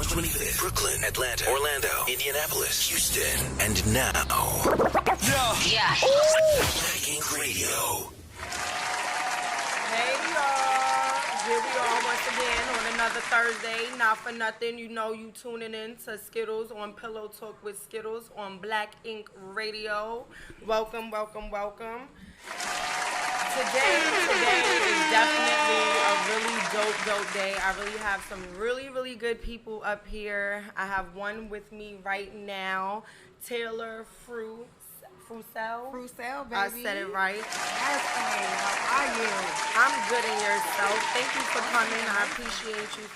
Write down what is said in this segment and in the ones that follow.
South 25th, Brooklyn, Atlanta, Orlando, Indianapolis, Houston, and now, Yeah. Black Ink Radio. Hey y'all, here we are once again on another Thursday. Not for nothing, you know you tuning in to Skiddlez on Pillow Talk with Skiddlez on Black Ink Radio. Welcome, welcome, welcome. Today is definitely a really dope day. I really have some really good people up here. I have one with me right now, Taylor Frucel. Frucel, baby. I said it right. Yes, baby. How are you? I'm good in yourself. Thank you for coming. I appreciate you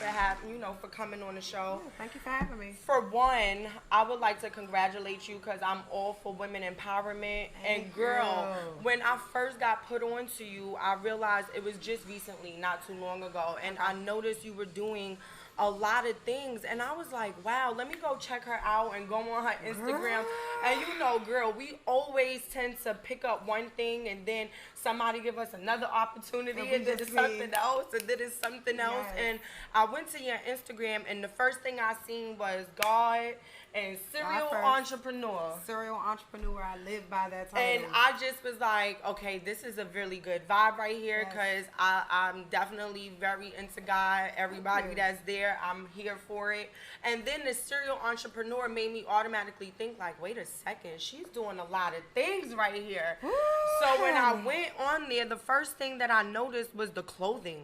for coming on the show. Oh, thank you for having me. For one, I would like to congratulate you because I'm all for women empowerment. And girl, when I first got put on to you, I realized it was just recently, not too long ago, and I noticed you were doing a lot of things, and I was like, wow, let me go check her out and go on her Instagram. And you know, girl, we always tend to pick up one thing and then somebody give us another opportunity and then it's something else and then it's something else. And I went to your Instagram and the first thing I seen was God and serial entrepreneur. Serial entrepreneur. I live by that title. And I just was like, okay, this is a really good vibe right here because I'm definitely very into God. Everybody that's there, I'm here for it. And then the serial entrepreneur made me automatically think like, wait a second, she's doing a lot of things right here. Ooh, so when I went on there, the first thing that I noticed was the clothing.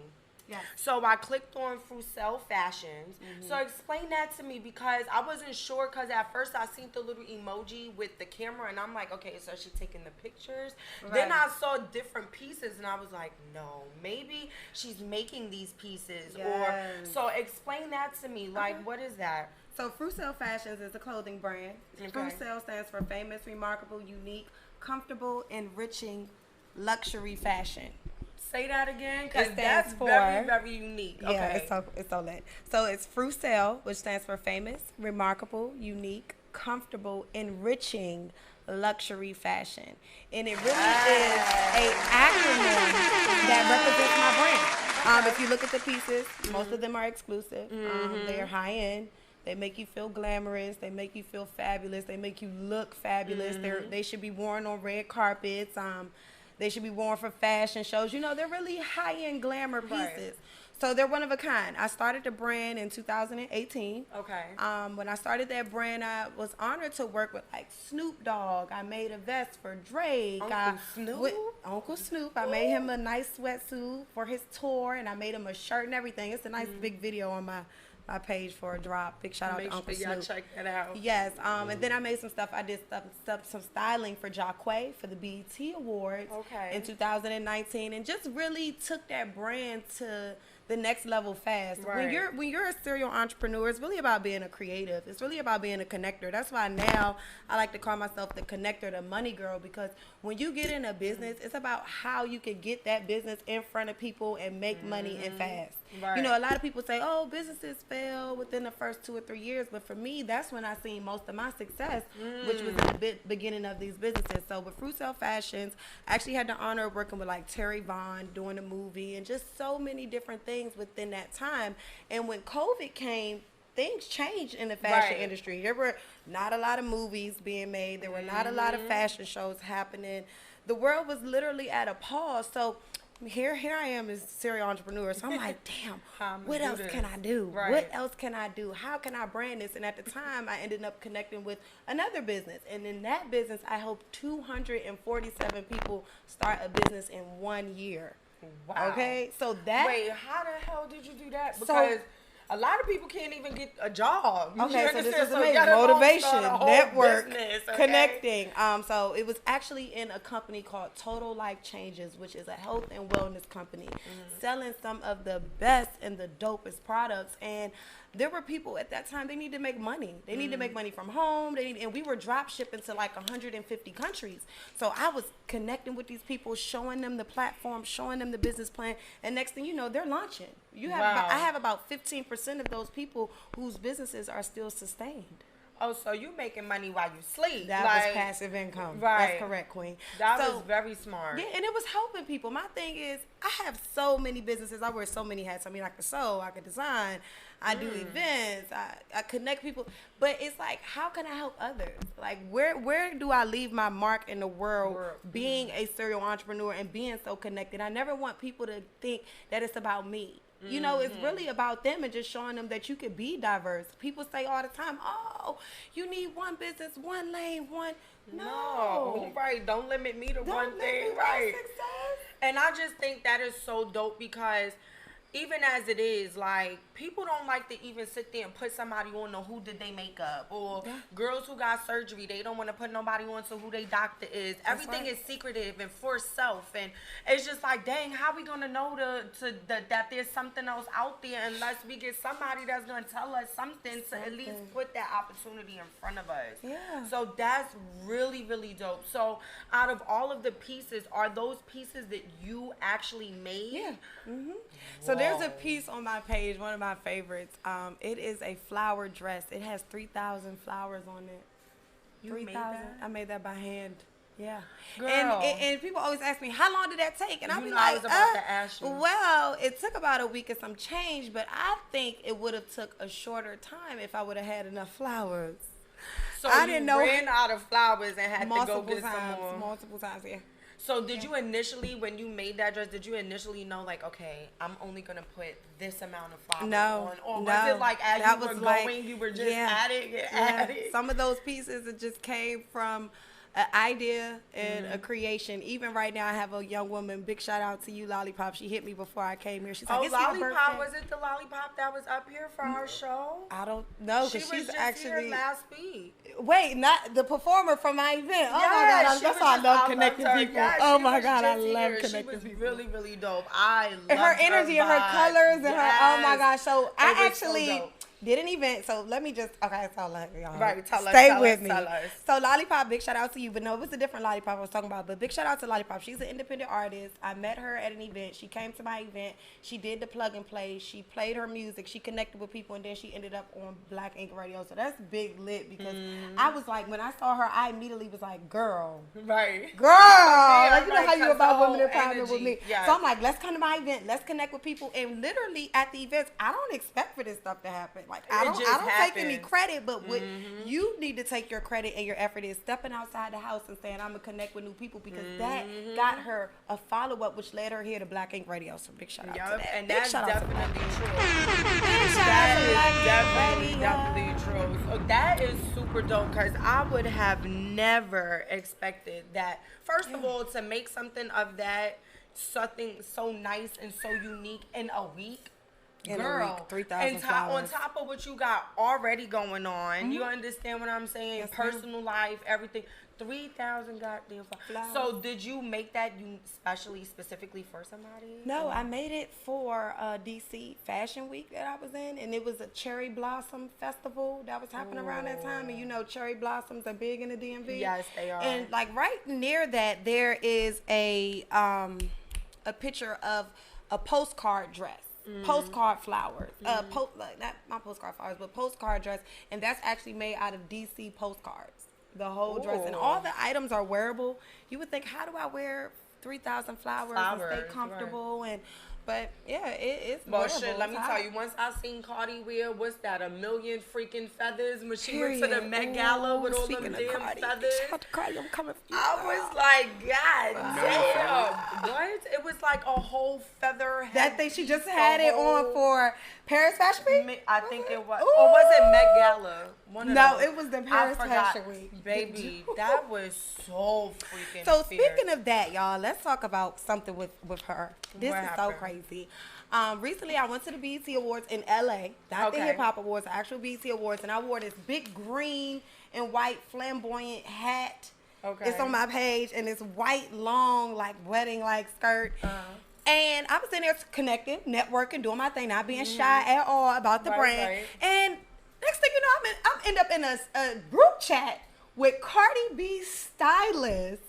Yes. So I clicked on Frucel Fashions. So explain that to me because I wasn't sure because at first I seen the little emoji with the camera and I'm like, okay, so she's taking the pictures. Right. Then I saw different pieces and I was like, no, maybe she's making these pieces. Or so explain that to me. Like, what is that? So Frucel Fashions is a clothing brand. Frucel stands for famous, remarkable, unique, comfortable, enriching, luxury fashion. Say that again, because that's very unique. Yeah, it's so lit. So it's Frucel, which stands for famous, remarkable, unique, comfortable, enriching, luxury fashion. And it really is a acronym that represents my brand. If you look at the pieces, most of them are exclusive. They are high end. They make you feel glamorous. They make you feel fabulous. They make you look fabulous. They should be worn on red carpets. They should be worn for fashion shows. You know, they're really high-end glamour pieces. Right. So they're one of a kind. I started the brand in 2018. Okay. When I started that brand, I was honored to work with like Snoop Dogg. I made a vest for Drake. Uncle Snoop. I made him a nice sweatsuit for his tour, and I made him a shirt and everything. It's a nice big video on my page for a drop. Big shout out to Uncle Snoop. Make sure y'all check that out. Yes, and then I made some stuff. I did some styling for Jacquay for the BET Awards in 2019, and just really took that brand to the next level fast. Right. When you're a serial entrepreneur, it's really about being a creative. It's really about being a connector. That's why now I like to call myself the connector, the money girl, because when you get in a business, it's about how you can get that business in front of people and make money and fast. Right. You know, a lot of people say, oh, businesses fail within the first 2 or 3 years. But for me, that's when I seen most of my success, which was in the beginning of these businesses. So with Frucel Fashions, I actually had the honor of working with like Terry Vaughn doing a movie and just so many different things within that time. And when COVID came, things changed in the fashion industry. There were not a lot of movies being made. There were not a lot of fashion shows happening. The world was literally at a pause. So here I am as a serial entrepreneur. So I'm like, damn, what else can I do? Right. What else can I do? How can I brand this? And at the time, I ended up connecting with another business. And in that business, I helped 247 people start a business in 1 year. Wow. Okay? So that... Wait, how the hell did you do that? Because a lot of people can't even get a job. Okay, so this is amazing. Motivation, network, connecting. So it was actually in a company called Total Life Changes, which is a health and wellness company, selling some of the best and the dopest products. And there were people at that time, they need to make money. They need to make money from home. And we were drop shipping to like 150 countries. So I was connecting with these people, showing them the platform, showing them the business plan. And next thing you know, they're launching. I have about 15% of those people whose businesses are still sustained. Oh, so you making money while you sleep. That was passive income. Right. That's correct, Queen. That was very smart. Yeah, and it was helping people. My thing is, I have so many businesses. I wear so many hats. I mean, I can sew, I can design, I do events, I connect people. But it's like, how can I help others? Like, where do I leave my mark in the world being a serial entrepreneur and being so connected? I never want people to think that it's about me. You know, it's really about them and just showing them that you could be diverse. People say all the time, oh, you need one business, one lane, one. No. Right. Don't limit me to one thing. Right. And I just think that is so dope because even as it is, like, people don't like to even sit there and put somebody on to who did they makeup, or girls who got surgery, they don't want to put nobody on to who they doctor is. Everything is secretive and for self, and it's just like, dang, how we gonna know that there's something else out there unless we get somebody that's gonna tell us something to at least put that opportunity in front of us. Yeah. So that's really, really dope. So out of all of the pieces, are those pieces that you actually made? Yeah. Mm-hmm. So there's a piece on my page, one of my favorites. It is a flower dress. It has 3,000 flowers on it. You 3,000? I made that by hand. Yeah. Girl. And people always ask me, how long did that take? And I'll be I like, was about to ask you. Well, it took about a week and some change, but I think it would have took a shorter time if I would have had enough flowers. So I didn't know ran out of flowers and had to go get some more. Multiple times, yeah. So did you initially, when you made that dress, did you initially know, like, okay, I'm only going to put this amount of flowers on? Or was it like as you were going, you were just adding and adding? Some of those pieces, it just came from an idea and a creation. Even right now, I have a young woman, big shout out to you, Lollipop. She hit me before I came here. She's like, Lollipop, was it the Lollipop that was up here for our show? I don't know, because she's just actually here last week. Wait, not the performer from my event. Oh my God, that's why I love connecting people. Yes, oh my God, I love connecting people. She was really, really dope. I love her energy and her colors and her, oh my gosh. So I actually so did an event. So let me just, okay, so y'all. Right, tell us. Stay with me. Tell us. So Lollipop, big shout out to you. But no, it was a different Lollipop I was talking about. But big shout out to Lollipop. She's an independent artist. I met her at an event. She came to my event. She did the plug and play. She played her music. She connected with people. And then she ended up on Black Ink Radio. So that's big lit because I was like, when I saw her, I immediately was like, girl. Right. Girl. Yeah, like, you know how you about women empowerment with me. Yes. So I'm like, let's come to my event. Let's connect with people. And literally at the events, I don't expect for this stuff to happen. Like, I don't take any credit, but what you need to take your credit and your effort is stepping outside the house and saying, I'm going to connect with new people, because that got her a follow-up, which led her here to Black Ink Radio. So big shout out to that. And big that's definitely true. That is definitely true. So that is super dope, because I would have never expected that. First of all, to make something of that, something so nice and so unique in a week. Girl, 3,000 flowers. On top of what you got already going on, you understand what I'm saying? Yes, personal life, everything. 3,000 goddamn flowers. So did you make that specifically for somebody? No, I made it for DC Fashion Week that I was in, and it was a cherry blossom festival that was happening around that time. And you know, cherry blossoms are big in the DMV. Yes, they are. And like right near that, there is a picture of a postcard dress. Postcard flowers, not postcard flowers, but postcard dress, and that's actually made out of DC postcards. The whole dress, and all the items are wearable. You would think, how do I wear 3,000 flowers and stay comfortable? Right. But yeah, it's well, shit, let me tell you, once I seen Cardi wear, what's that, 1,000,000 freaking feathers when she went to the Met Gala with all them damn feathers. Cardi, I'm coming for you. I was like, God damn. What? It was like a whole feather head. That thing, she just had it on for Paris Fashion Week? I think it was. Or was it Met Gala? No, it was the Paris Fashion Week. Baby, that was so freaking So fierce. Speaking of that, y'all, let's talk about something with her. This is so crazy. Recently, I went to the BET Awards in LA, not the Hip Hop Awards, the actual BET Awards, and I wore this big green and white flamboyant hat. Okay. It's on my page, and this white, long, like wedding-like skirt. And I was in there connecting, networking, doing my thing, not being shy at all about the brand. Right. And next thing you know, I'm end up in a group chat with Cardi B stylist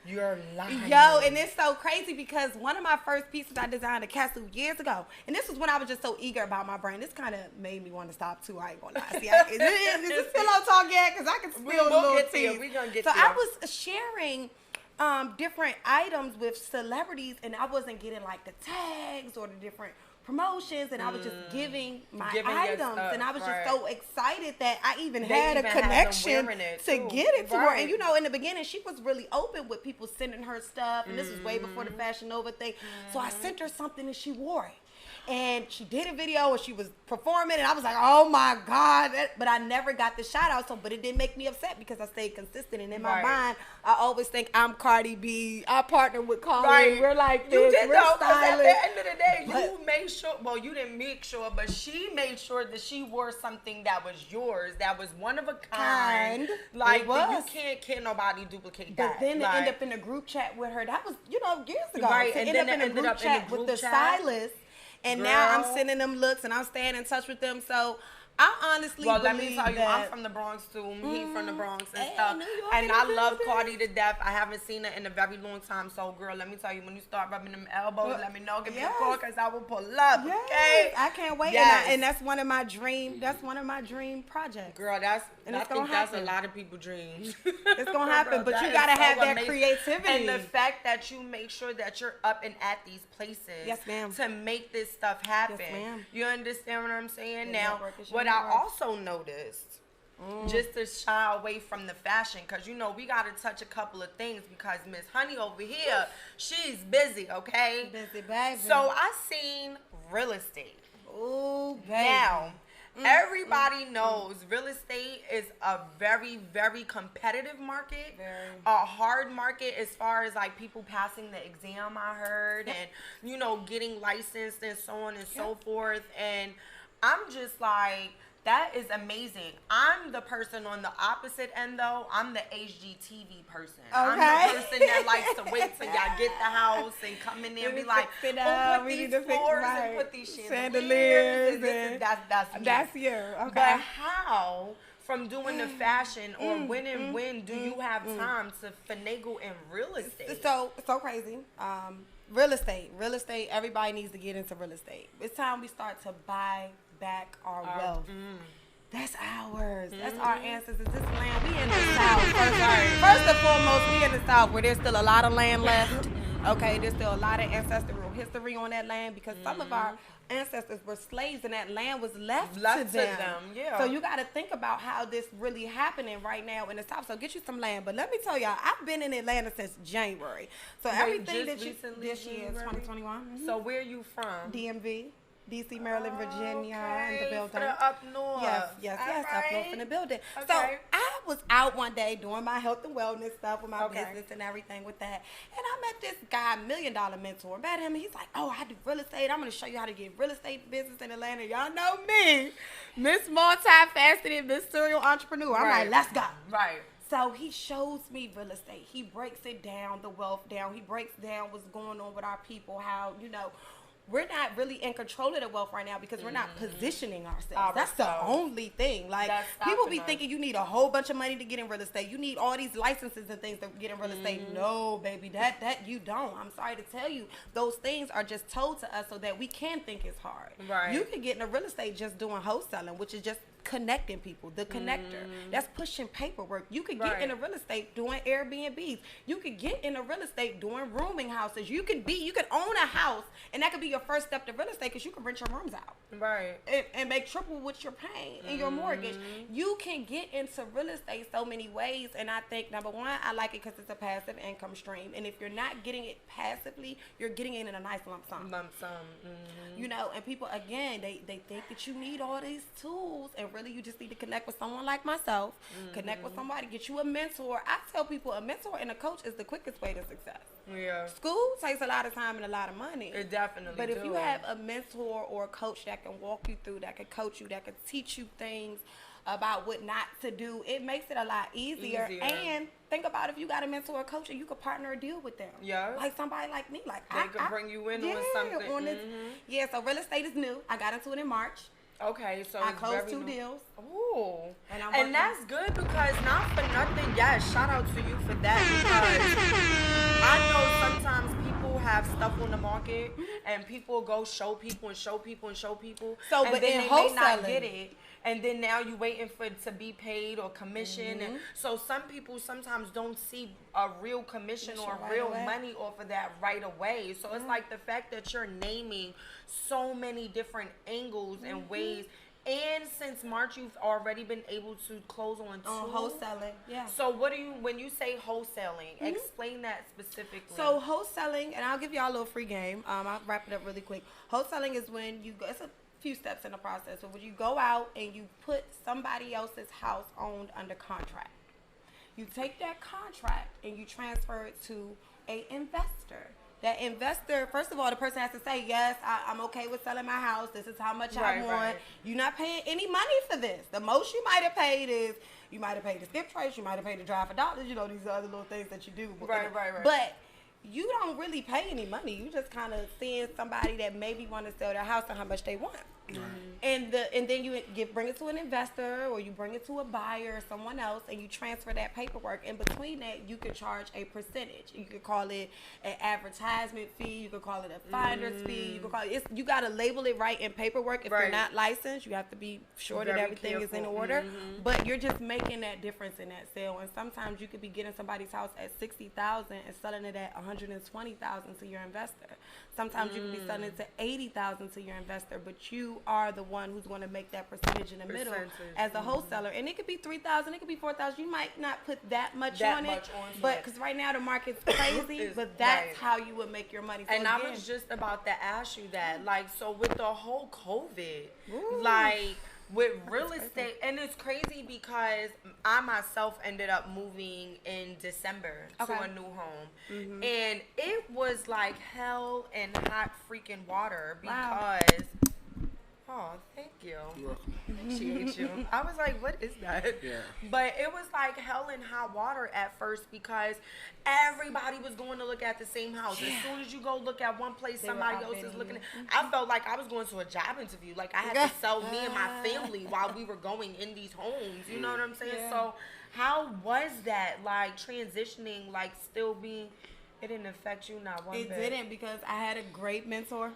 You're lying. Yo, and it's so crazy because one of my first pieces I designed a castle years ago, and this was when I was just so eager about my brand. This kind of made me want to stop too. I ain't gonna lie. See, is this pillow talk yet? Because I can spill a little tea. We gonna get so there. I was sharing different items with celebrities, and I wasn't getting like the tags or the different promotions, and I was just giving my items, and I was just so excited that I even had a connection to get it to her. And you know, in the beginning, she was really open with people sending her stuff, and this was way before the Fashion Nova thing. So I sent her something, and she wore it. And she did a video and she was performing, and I was like, oh my God. But I never got the shout out. But it didn't make me upset because I stayed consistent. And in my mind, I always think I'm Cardi B. I partner with Cardi. Right. We're like this. You did We're though, because at the end of the day, but you made sure, well, you didn't make sure, but she made sure that she wore something that was yours, that was one of a kind. Like, you can't nobody duplicate that. But then to end up in a group chat with her, that was, you know, years ago. Right. To end up in a group chat with the stylist. And now I'm sending them looks and I'm staying in touch with them. So I honestly believe let me tell you, that I'm from the Bronx too. He's from the Bronx and stuff. And I love Cardi to death. I haven't seen her in a very long time. So, girl, let me tell you, when you start rubbing them elbows, let me know. Give me a call because I will pull up. Okay, I can't wait. And that's one of my dream. That's one of my dream projects. Girl, I think that's a lot of people's dreams. It's gonna happen, but you gotta have that creativity and the fact that you make sure that you're up and at these places. Yes, ma'am. To make this stuff happen. Yes, ma'am. You understand what I'm saying? Now, what I also noticed, just to shy away from the fashion, because you know we gotta touch a couple of things because Miss Honey over here, she's busy, okay? Busy, baby. So I seen real estate. Ooh, baby. Now, everybody knows real estate is a very, very competitive market. A hard market as far as like people passing the exam, I heard, and you know, getting licensed and so on and so forth. And I'm just like, that is amazing. I'm the person on the opposite end, though. I'm the HGTV person. Okay. I'm the person that likes to wait till y'all get the house and come in there and be like, oh, put these floors and put these chandeliers. That's you. Okay. But how, from doing the fashion or when do you have time to finagle in real estate? So crazy. Real estate, everybody needs to get into real estate. It's time we start to buy back our wealth. That's ours. That's our ancestors. This land, we in the South. First and foremost, we in the South where there's still a lot of land left. Okay, there's still a lot of ancestral history on that land because some of our ancestors were slaves and that land was left to them. Yeah. So you got to think about how this really happening right now in the South. So get you some land. But let me tell y'all, I've been in Atlanta since January. So everything that you this year is 2021. So where are you from? DMV. DC, Maryland, Virginia, in the building. For the up north. Yes, up north in the building. Okay. So I was out one day doing my health and wellness stuff with my business and everything with that. And I met this guy, $1 million mentor. Met him, and he's like, oh, I do real estate. I'm going to show you how to get real estate business in Atlanta. Y'all know me. Miss Multifaceted, Miss Serial Entrepreneur. I'm like, let's go. Right. So he shows me real estate. He breaks it down, the wealth down. He breaks down what's going on with our people, how, you know, we're not really in control of the wealth right now because we're not positioning ourselves. That's the only thing. Like, people be thinking you need a whole bunch of money to get in real estate. You need all these licenses and things to get in real estate. No, baby, that you don't. I'm sorry to tell you. Those things are just told to us so that we can think it's hard. Right. You can get into real estate just doing wholesaling, which is just connecting people, the connector. That's pushing paperwork. You could get into real estate doing Airbnbs. You could get into real estate doing rooming houses. You could own a house, and that could be your first step to real estate because you can rent your rooms out. Right. And make triple what you're paying in your mortgage. You can get into real estate so many ways, and I think, number one, I like it because it's a passive income stream. And if you're not getting it passively, you're getting it in a nice lump sum. You know, and people, again, they think that you need all these tools, and really you just need to connect with someone like myself, connect with somebody, get you a mentor. I tell people a mentor and a coach is the quickest way to success. Yeah. School takes a lot of time and a lot of money. It definitely But if you have a mentor or a coach that can walk you through, that can coach you, that can teach you things about what not to do, it makes it a lot easier. And think about if you got a mentor or coach and you could partner a deal with them. Yeah. Like somebody like me. Like they could bring you in on something. Yeah, so real estate is new. I got into it in March. Okay, so I closed 2 deals. Ooh. And that's good because not for nothing, yes, shout out to you for that because I know sometimes people have stuff on the market and people go show people and show people and show people. So, and but then in they wholesaling, may not get it. And then now you waiting for it to be paid or commission. And so some people sometimes don't see a real commission or real money off of that right away. So it's like the fact that you're naming so many different angles and ways. And since March, you've already been able to close on 2. Wholesaling, yeah. So what do you, when you say wholesaling, explain that specifically. So wholesaling, and I'll give y'all a little free game. I'll wrap it up really quick. Wholesaling is when you go, it's a few steps in the process. So when you go out and you put somebody else's house owned under contract, you take that contract and you transfer it to an investor. That investor, first of all, the person has to say, yes, I'm okay with selling my house. This is how much I want. Right. You're not paying any money for this. The most you might have paid is, you might have paid the skip trace, you might have paid the drive for dollars, you know, these other little things that you do. Right. But you don't really pay any money. You just kind of seeing somebody that maybe want to sell their house and how much they want. And then you bring it to an investor or you bring it to a buyer or someone else and you transfer that paperwork. In between that, you could charge a percentage. You could call it an advertisement fee. You could call it a finder's fee. You could call it. You got to label it right in paperwork. If you're not licensed, you have to be sure that everything is in order. But you're just making that difference in that sale. And sometimes you could be getting somebody's house at $60,000 and selling it at $120,000 to your investor. Sometimes you could be selling it to $80,000 to your investor, but you are the one who's going to make that percentage in the middle as a wholesaler. And it could be $3,000, it could be $4,000. You might not put that much on it, but because right now the market's crazy, but that's how you would make your money. So and I was just about to ask you that, like, so with the whole COVID, like, with real estate, and it's crazy because I myself ended up moving in December to a new home, and it was like hell and hot freaking water because oh, thank you. You're welcome. Appreciate you. I was like, what is that? Yeah. But it was like hell and hot water at first because everybody was going to look at the same house. As soon as you go look at one place, somebody else is looking at. I felt like I was going to a job interview. Like I had to sell me and my family while we were going in these homes. You know what I'm saying? Yeah. So how was that, like, transitioning, like, still being, it didn't affect you not one bit? It didn't, because I had a great mentor.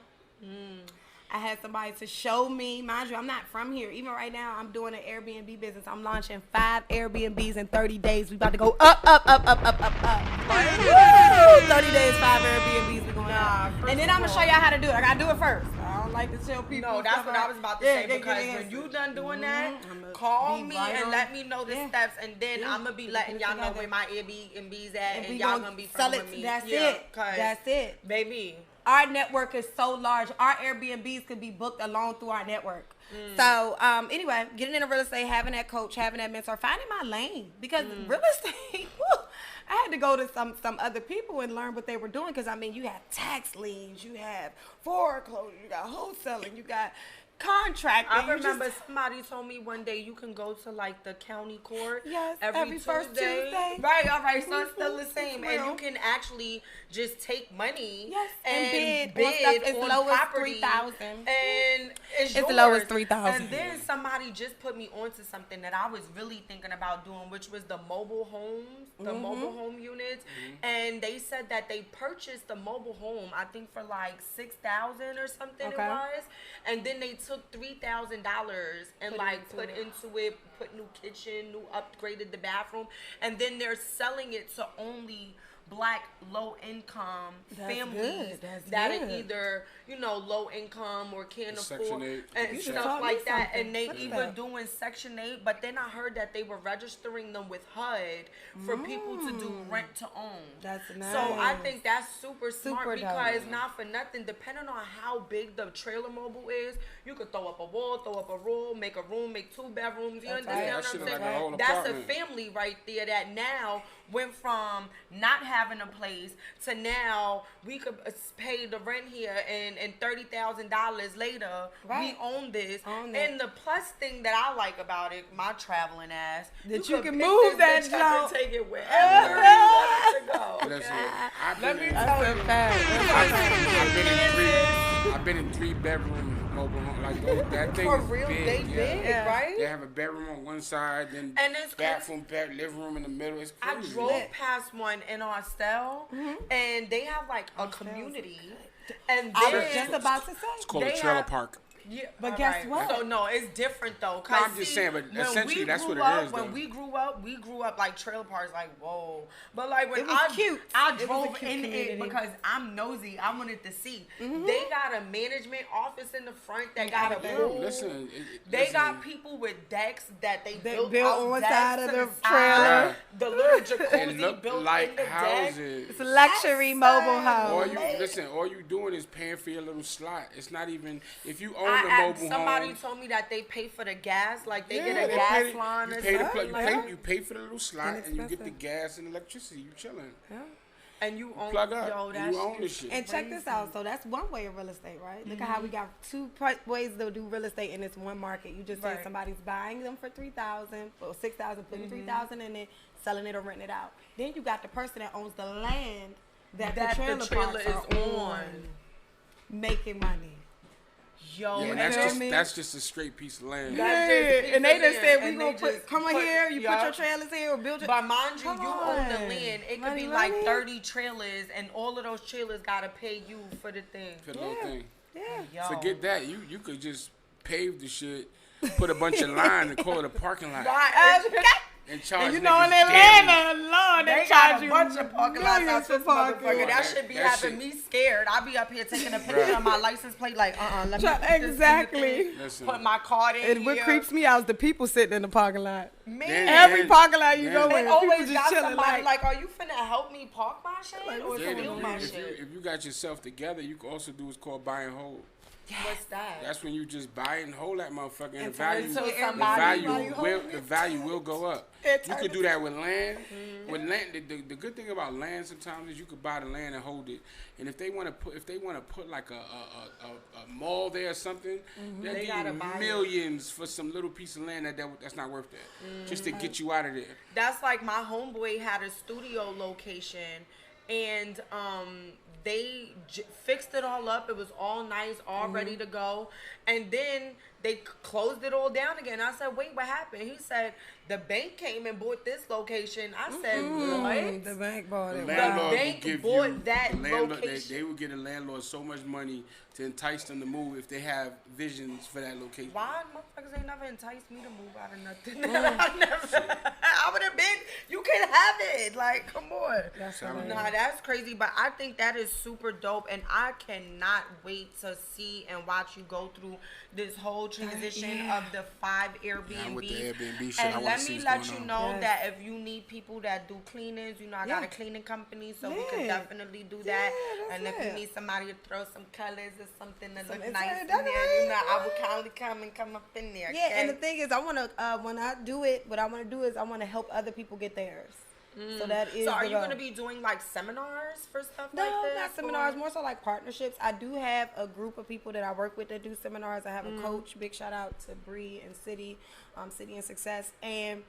I had somebody to show me. Mind you, I'm not from here. Even right now, I'm doing an Airbnb business. I'm launching 5 Airbnbs in 30 days. We about to go up. 30 days, 5 Airbnbs. We going up. And then I'm going to show y'all how to do it. I got to do it first. I don't like to tell people. No, that's what I was about to say, because when you done doing that, call me and let me know the steps, and then I'm going to be letting y'all know where my Airbnbs at, and y'all going to be following me. That's it. That's it. Baby. Our network is so large. Our Airbnbs could be booked alone through our network. So, anyway, getting into real estate, having that coach, having that mentor, finding my lane. Because real estate, I had to go to some other people and learn what they were doing. Because, I mean, you have tax liens, you have foreclosure, you got wholesaling, you got contracting. I remember somebody told me one day you can go to, like, the county court every first Tuesday. Right, all right. So it's still the same. And you can actually just take money and bid as on low as property. $3,000. And it's yours. As low as $3,000. And then somebody just put me onto something that I was really thinking about doing, which was the mobile homes, the mobile home units. And they said that they purchased the mobile home, I think for like $6,000 or something it was. And then they took $3,000 and like put into it, put new kitchen, new upgraded the bathroom, and then they're selling it to only Black low-income families that are either, you know, low-income or can't afford and stuff like that. And they even doing Section 8, but then I heard that they were registering them with HUD for people to do rent to own. That's nice. So I think that's super smart because not for nothing, depending on how big the trailer mobile is, you could throw up a wall, throw up a room, make a room, make 2 bedrooms. You understand what I'm saying? That's a family right there that now went from not having a place to now we could pay the rent here, and $30,000 later we own this. And the plus thing that I like about it, my traveling ass, that you can move that junk, take it wherever you want it to go. Let me tell you, I've been in 3-bedroom mobile home. Like that thing For is real, big. they big, right? They have a bedroom on one side, then and it's bathroom, living room in the middle. It's crazy. I drove past one in Austell, and they have like a community. And I was just about to say. It's called a trailer park. Yeah, but guess what? So no, it's different though. No, I'm just saying, but essentially that's what it is. When we grew up like trailer parks, like whoa. But like when cute. I drove in it because I'm nosy. I wanted to see. They got a management office in the front that got a pool. Listen, they got people with decks that they built on one side of the trailer. The little jacuzzi it look built like in the houses. deck. It's a luxury mobile home. All you doing is paying for your little slot. It's not even if you own the mobile somebody home. told me that they pay for the gas, like they get a gas line or something. You pay for the little slot and you get the gas and electricity. You chilling. Yeah. And you own, plug up. You own this shit. And check this out. So that's one way of real estate, right? Look at how we got two ways to do real estate in this one market. You just said somebody's buying them for $3,000 or $6,000, putting $3,000 in it, selling it or renting it out. Then you got the person that owns the land that the trailer is on, making money. Yo, yeah, that's just a straight piece of land. And they just said we gonna come here. You put your trailers here or build it. But mind you, you own the land. It could be like 30 trailers, and all of those trailers gotta pay you for the thing. For the little thing. Yeah. Forget that. You could just pave the shit, put a bunch of lines, and call it a parking lot. And charge in Atlanta alone, they got a bunch of parking lots out this motherfucker. That should be having me scared. I be up here taking a picture of my license plate, like, let me exactly. Put my card in. And what creeps me out is the people sitting in the parking lot. Man, every parking lot you go in, they always just got chilling. somebody like, are you finna help me park my shit or steal my shit? If you got yourself together, you can also do what's called buy and hold. What's that? That's when you just buy it and hold that motherfucker, and the value will go up. You could do that with land. With land, the good thing about land sometimes is you could buy the land and hold it. And if they want to put like a mall there or something, they'll give you millions for some little piece of land that's not worth that, just to get you out of there. That's like my homeboy had a studio location, and they fixed it all up. It was all nice, all ready to go. And then they closed it all down again. I said, wait, what happened? He said, the bank came and bought this location. I said, what? The bank bought it. The bank bought that location. They would get a landlord so much money to entice them to move if they have visions for that location. Why motherfuckers ain't never enticed me to move out of nothing? I would have been, you can have it. Like, come on. That's crazy. But I think that is super dope. And I cannot wait to see and watch you go through this whole transition of the 5 Airbnbs. With the Airbnb shit, and let me let you know that if you need people that do cleanings, I got a cleaning company, so we can definitely do that. And if you need somebody to throw some colors or something to look nice in there, I will kindly come up in there. Yeah, and the thing is, I want to, when I do it, what I want to do is I want to help other people get theirs. So that is. So are you going to be doing like seminars for stuff like this? No, not seminars. More so like partnerships. I do have a group of people that I work with that do seminars. I have a coach. Big shout out to Bree and City, City and Success, and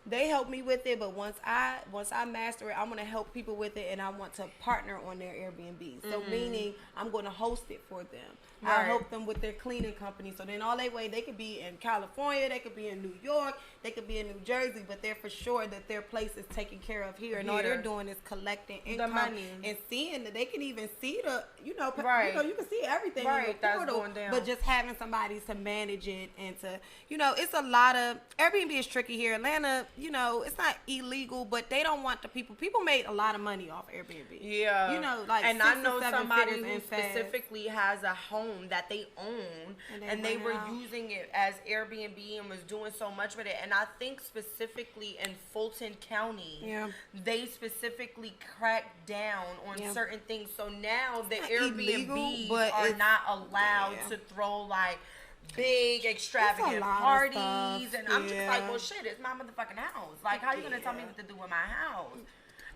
they help me with it. But once I master it, I'm going to help people with it, and I want to partner on their Airbnb. So meaning I'm going to host it for them. I help them with their cleaning company. So then all they could be in California, they could be in New York, they could be in New Jersey, but they're for sure that their place is taken care of here. And all they're doing is collecting income, the money, and seeing that they can even see the, you can see everything in the portal, going down. But just having somebody to manage it and to, it's a lot of, Airbnb is tricky here. Atlanta, it's not illegal, but they don't want the people. People made a lot of money off Airbnb. Yeah. And I know somebody who specifically has a home that they own, and they were using it as Airbnb and was doing so much with it. And I think specifically in Fulton County, they specifically cracked down on certain things. So now the Airbnbs are not allowed to throw like big extravagant parties, and I'm just like, well, shit, it's my motherfucking house. Like, how you gonna tell me what to do with my house?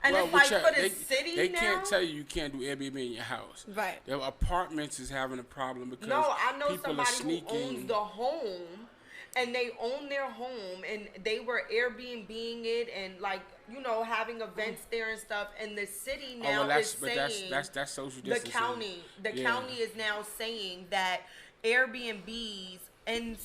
And it's like for the city they now. can't tell you can't do Airbnb in your house. Right. The apartments is having a problem because I know people somebody are sneaking. who owns the home, and they own their home, and they were Airbnb-ing it, and like having events there and stuff. And the city now is saying that's social distancing. The county is now saying that Airbnbs in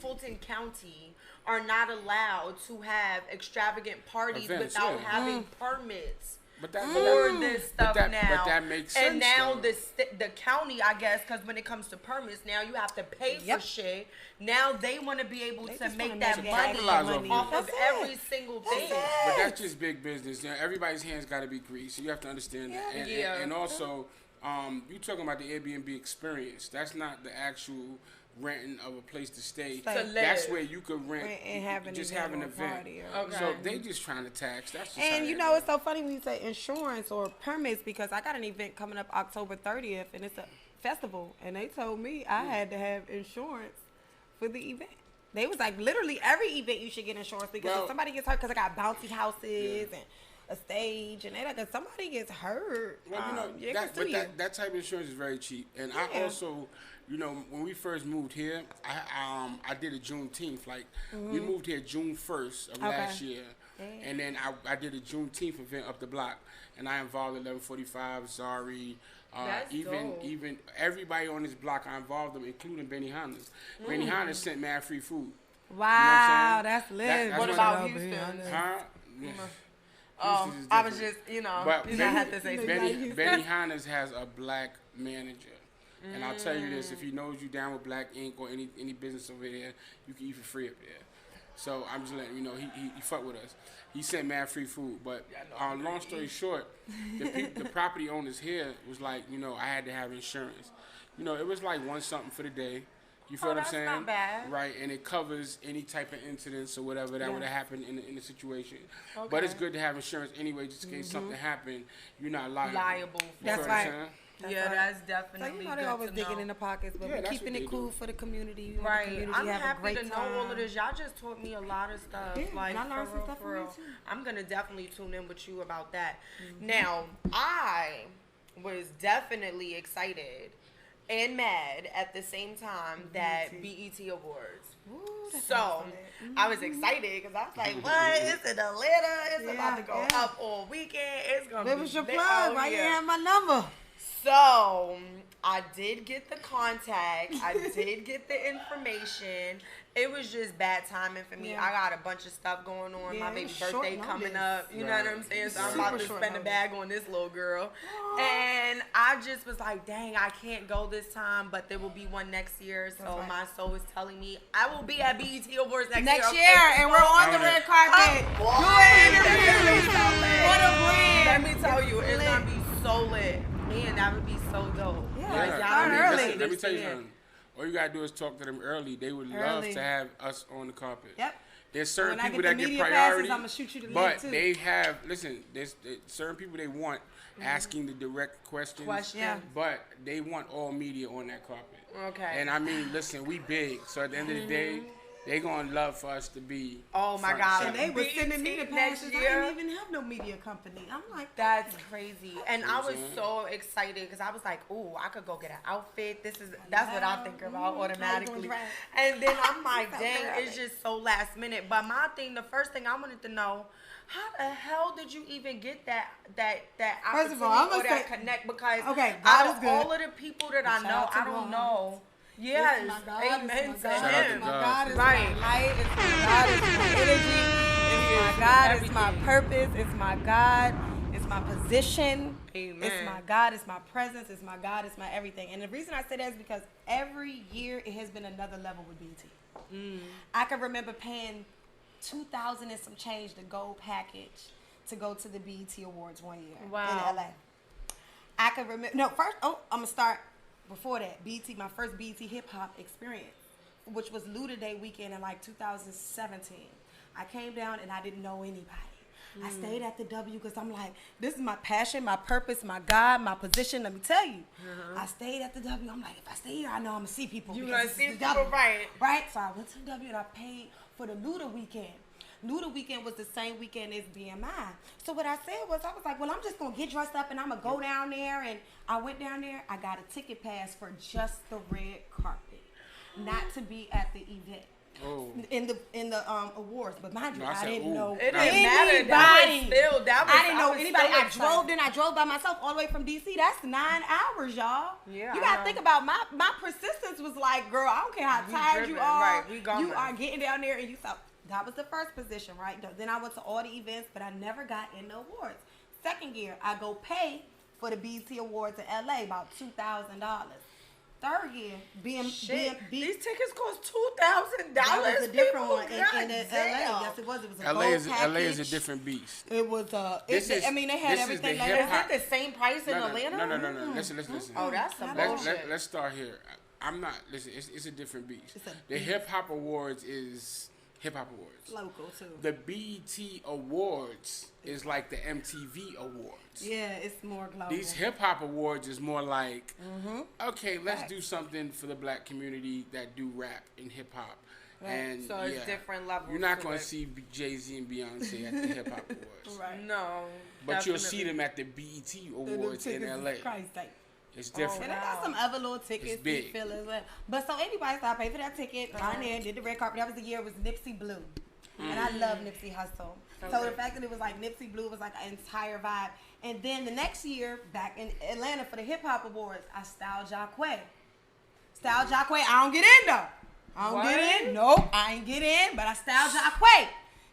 Fulton County are not allowed to have extravagant parties events, without having permits. For this stuff now. But that makes sense. And now the county, I guess, because when it comes to permits, now you have to pay for shit. Now they want to be able to make that money off of every single thing. But that's just big business. You know, everybody's hands got to be greased. So you have to understand that. And also, you talking about the Airbnb experience. That's not the actual renting of a place to stay. That's where you could rent and have an event. So they just trying to tax. That's just and you know, it's so funny when you say insurance or permits, because I got an event coming up October 30th, and it's a festival, and they told me I had to have insurance for the event. They was like, literally every event you should get insurance, because if somebody gets hurt, because I got bouncy houses and a stage, and they like, if somebody gets hurt, that type of insurance is very cheap. And I also, you know, when we first moved here, I did a Juneteenth. Like, we moved here June 1st of last year. And then I did a Juneteenth event up the block. And I involved 1145, Zari, even everybody on this block, I involved them, including Benny Hannes. Benny Hannes sent mad free food. Wow, that's lit. What about Houston? I was just, but I had to say Benny Hannes has a black manager. And I'll tell you this, if he knows you down with Black Ink or any business over there, you can eat for free up there. So I'm just letting you know, he fuck with us. He sent mad free food. But long story short, the property owners here was like, you know, I had to have insurance. You know, it was like $1 something for the day. You feel what I'm saying? Not bad. Right, and it covers any type of incidents or whatever that would have happened in the situation. Okay. But it's good to have insurance anyway, just in case something happened, you're not liable. That's right. That's definitely good. They always digging in the pockets, but we're keeping it cool for the community. Right. I'm happy to know all of this. Y'all just taught me a lot of stuff. Like, I learned some stuff for real. I'm going to definitely tune in with you about that. Now, I was definitely excited and mad at the same time that BET Awards. Ooh, so I was excited because I was like, what? It's in Atlanta. It's about to go up all weekend. It's going to be. It was your plug. Why you have my number? So I did get the contact. I did get the information. It was just bad timing for me. I got a bunch of stuff going on. My baby's birthday coming up. You know what I'm saying? So I'm about to spend a bag on this little girl. And I just was like, dang, I can't go this time, but there will be one next year. So my soul is telling me I will be at BET Awards next year. And we're on the red carpet. What a brand. Let me tell you, it's going to be so lit. Man, that would be so dope. Let me tell you something. All you gotta do is talk to them early. They would love to have us on the carpet. Yep. There's certain people that get priority, I'm gonna shoot you the but they have. Listen, there's certain people they want asking the direct questions. But they want all media on that carpet. Okay. And I mean, listen, we big, so at the end of the day, they gonna love for us to be. Oh my God! And they were sending me the passes. I didn't even have no media company. I'm like, that's crazy. And I was so excited because I was like, ooh, I could go get an outfit. That's what I think about automatically. And then I'm like, dang, it's just so last minute. But my thing, the first thing I wanted to know, how the hell did you even get that First of all, I'm gonna that connect? Because out of all of the people that I know, I don't know. Yes, amen to him. My God is my light. It's my God. It's my energy. It's my God. It's my purpose. It's my God. It's my position. Amen. It's my God. It's my presence. It's my God. It's my everything. And the reason I say that is because every year it has been another level with BET. I can remember paying $2,000 and some change, the gold package, to go to the BET Awards one year in LA. I can remember. No, first. I'm gonna start. Before that, BET, my first BET hip hop experience, which was Luda Day weekend in like 2017. I came down and I didn't know anybody. I stayed at the W because I'm like, this is my passion, my purpose, my God, my position. Let me tell you. I stayed at the W. I'm like, if I stay here, I know I'm going to see people. You're going to see people, right. Right? So I went to the W and I paid for the Luda weekend. Luda weekend was the same weekend as BMI. So what I said was, I was like, well, I'm just going to get dressed up and I'm going to go down there. And I went down there. I got a ticket pass for just the red carpet, not to be at the event. in the awards. But mind you, I didn't know it didn't matter. I didn't know anybody. I drove by myself all the way from DC. That's 9 hours, y'all. Yeah, you gotta think about my persistence was like, girl, I don't care how tired you are. Right, you are getting down there, and you thought that was the first position, right? Then I went to all the events, but I never got in the awards. Second year, I go pay for the BET Awards in LA, about $2,000. Third year, these tickets cost $2,000. That was a different one in LA. Yes, it was. It was a LA is a different beast. It was I mean, they had everything. Is it the same price in Atlanta? No. Listen. Oh, that's some bullshit. Let's start here. I'm not. Listen, it's a different beast. The Hip Hop Awards is Hip Hop Awards. Local too. The BET Awards is like the MTV Awards. Yeah, it's more global. These Hip Hop Awards is more like, okay, let's do something for the black community that do rap and hip hop. Right. And so it's different levels. You're not going to see Jay-Z and Beyonce at the Hip Hop Awards. Right. No. But definitely. You'll see them at the BET Awards in LA. It's different. And I got some other little tickets to fill as well. But so anyway, so I paid for that ticket, got in there, did the red carpet. That was the year it was Nipsey Blue. And I love Nipsey Hussle. Okay. So the fact that it was like Nipsey Blue was like an entire vibe. And then the next year, back in Atlanta for the Hip Hop Awards, I styled Jacquay. I don't get in though. I don't get in. Nope, I ain't get in, but I styled Jacquay.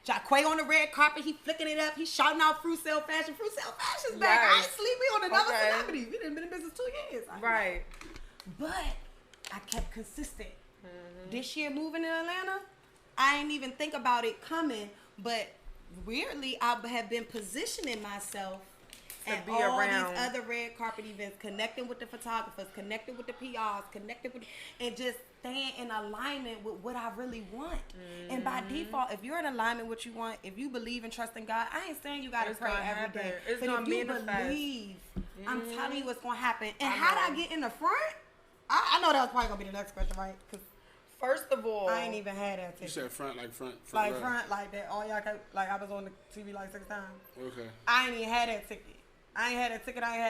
Jacquay on the red carpet, he flicking it up, he shouting out Frucel fashion. Frucel fashion's back. I ain't sleep. We on another celebrity. We done been in business 2 years. Right. But I kept consistent. This year moving to Atlanta, I ain't even think about it coming, but weirdly, I have been positioning myself at all these other red carpet events, connecting with the photographers, connecting with the PRs, and just staying in alignment with what I really want. And by default, if you're in alignment with what you want, if you believe and trust in God, I ain't saying you gotta pray every day. But if you believe, I'm telling you what's gonna happen. And how did I get in the front? I know that was probably gonna be the next question, right? First of all, I ain't even had that ticket. You said front like that. All y'all could, like I was on the TV like 6 times. Okay. I ain't even had that ticket. I ain't had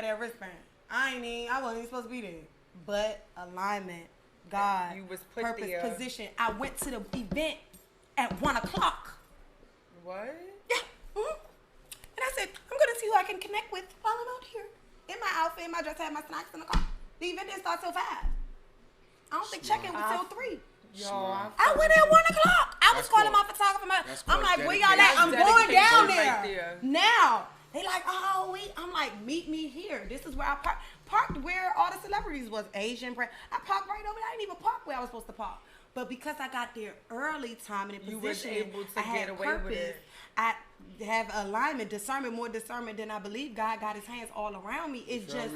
that wristband. I wasn't even supposed to be there. But alignment, God, you was put purpose, there. position. I went to the event at 1:00. What? Yeah. And I said, I'm gonna see who I can connect with while I'm out here. In my outfit, in my dress, I had my snacks in the car. The event didn't start till 5. I don't think check-in was till 3. I went at 1:00. I was calling my photographer. I'm like, where y'all at? I'm going down there. Now. They like, I'm like, meet me here. This is where I parked where all the celebrities was. Asian brand. I parked right over there. I didn't even park where I was supposed to park. But because I got there early time and in position, you was able to I had get away purpose. With it. I have alignment, discernment, more discernment than I believe. God got his hands all around me. It's just...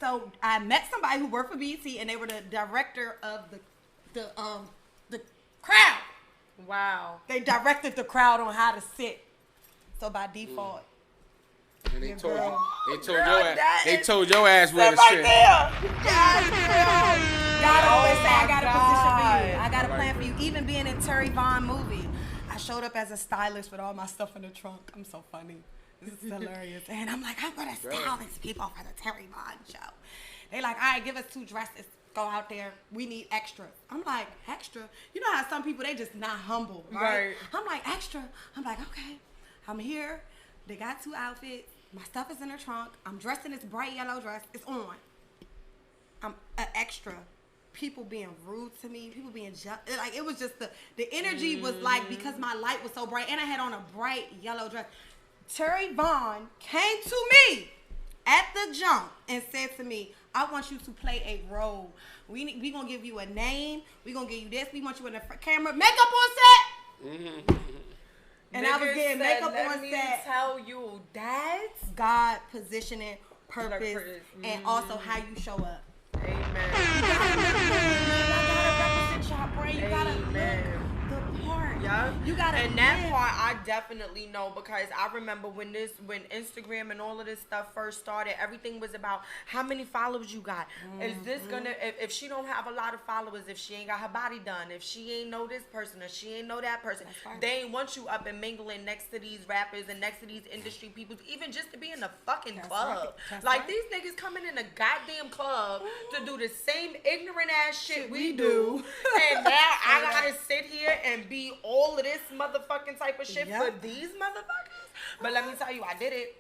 So I met somebody who worked for BET, and they were the director of the crowd. Wow. They directed the crowd on how to sit. So by default, and they told your ass where to sit. There. God always say, I got a position for you. I got a plan for you. Even being in Terry Vaughn movie, I showed up as a stylist with all my stuff in the trunk. I'm so funny. This is hilarious. And I'm like, I'm gonna style these people for the Terry Vaughn show. They like, all right, give us 2 dresses. Go out there. We need extra. I'm like, extra? You know how some people, they just not humble, right? I'm like, extra. I'm like, okay. I'm here. They got 2 outfits. My stuff is in the trunk. I'm dressed in this bright yellow dress. It's on. I'm an extra. People being rude to me. People being like, it was just the energy was like, because my light was so bright and I had on a bright yellow dress. Terry Vaughn came to me at the jump and said to me, I want you to play a role. We gonna give you a name. We gonna give you this. We want you in the camera. Makeup on set. And I was getting makeup on set. Let me tell you, that's God positioning, purpose, and also how you show up. Amen. You gotta represent your brand. You gotta look the part. Yeah. You gotta. And that part I definitely know because I remember when Instagram and all of this stuff first started, everything was about how many followers you got. Is this gonna if she don't have a lot of followers, if she ain't got her body done, if she ain't know this person or she ain't know that person, they ain't want you up and mingling next to these rappers and next to these industry people, even just to be in a fucking club. Like these niggas coming in a goddamn club to do the same ignorant ass shit we do. And now I gotta sit here and be all of this motherfucking type of shit for these motherfuckers. But let me tell you, I did it.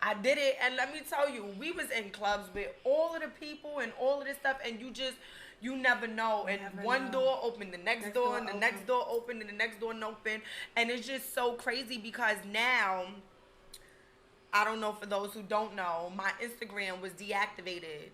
I did it, and let me tell you, we was in clubs with all of the people and all of this stuff, and you never know. And one door opened, the next door, and the next door opened, and the next door opened, and it's just so crazy because now, I don't know, for those who don't know, my Instagram was deactivated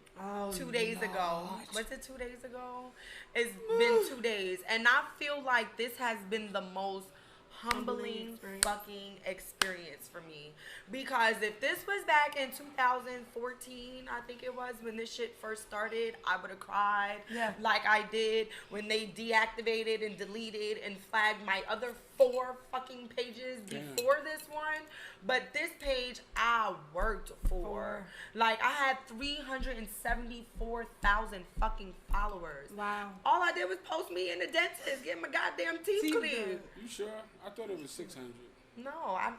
2 days ago. Was it 2 days ago? It's been 2 days, and I feel like this has been the most humbling fucking experience for me, because if this was back in 2014, I think it was, when this shit first started, I would have cried like I did when they deactivated and deleted and flagged my other 4 fucking pages before this one. But this page I worked for. Like, I had 374,000 fucking followers. Wow. All I did was post me in the dentist, get my goddamn teeth cleaned. You sure? I thought it was 600. No, I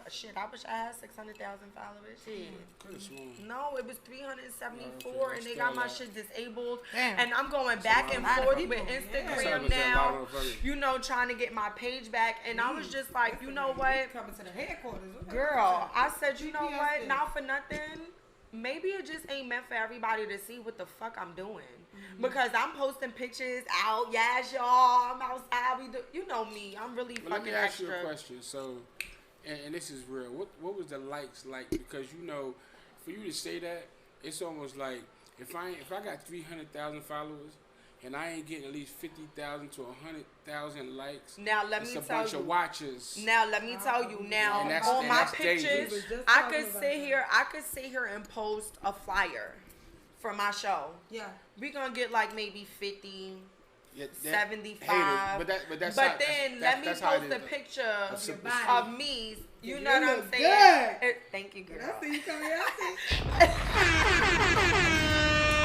wish I had 600,000 followers. Shit. No, it was 374, and they got my shit disabled. Damn. And I'm going back and forth with Instagram now, you know, trying to get my page back. And I was just like, you know what? Coming to the headquarters. Girl, I said, you know what? Not for nothing. Maybe it just ain't meant for everybody to see what the fuck I'm doing. Because I'm posting pictures out. Yes, y'all. I'm outside. You know me. I'm really fucking extra. Let me ask you a question. So, and this is real. What was the likes like? Because, you know, for you to say that, it's almost like if I got 300,000 followers and I ain't getting at least 50,000 to 100,000 likes, now let me tell you, it's a bunch of watchers. Now let me tell you. Now on my pictures, I could sit here and post a flyer for my show. Yeah, we gonna get like maybe 50. 75. Haters, but then let me post a picture of me. You know what I'm saying? Thank you, girl. I see you coming out.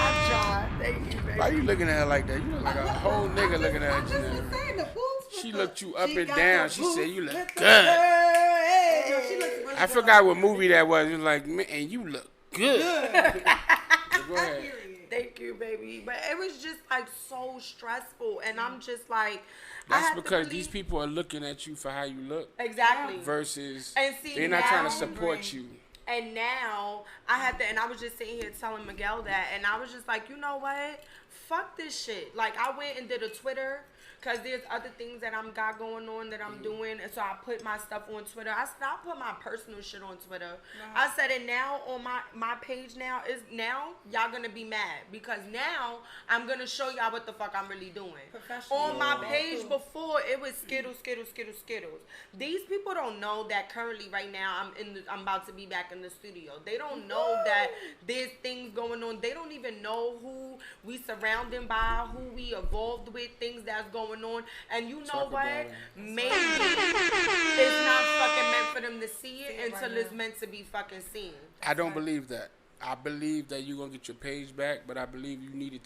I'm John. Thank you, baby. Why you looking at her like that? You look like a whole nigga looking at you. She looked you up and down. She said you look good. I forgot what movie that was. It was like, man, and you look good. Go ahead. Thank you, baby. But it was just like so stressful, and I'm just like, that's because these people are looking at you for how you look. Exactly. Versus they're now, not trying to support you. And now I had to, and I was just sitting here telling Miguel that, and I was just like, you know what? Fuck this shit. Like, I went and did a Twitter. Because there's other things that I'm got going on that I'm doing. And so I put my stuff on Twitter. I said, I'll put my personal shit on Twitter. I said, and now on my page now, y'all going to be mad. Because now I'm going to show y'all what the fuck I'm really doing. On my page before, it was Skiddles. These people don't know that currently right now I'm about to be back in the studio. They don't know that there's things going on. They don't even know who we surrounded by, who we evolved with, things that's going on. And you know what? Maybe it's not fucking meant for them to see it until it's meant to be fucking seen. I don't believe that. I believe that you're gonna get your page back, but I believe you needed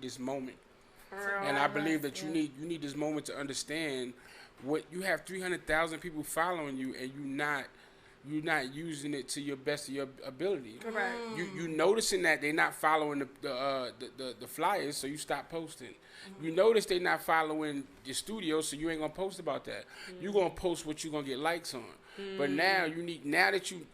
this moment. And I believe that you need this moment to understand what you have 300,000 people following you, and you're not using it to your best of your ability. Correct. You noticing that they're not following the flyers, so you stop posting. You notice they're not following your studio, so you ain't gonna post about that. You're gonna post what you're gonna get likes on. But now that you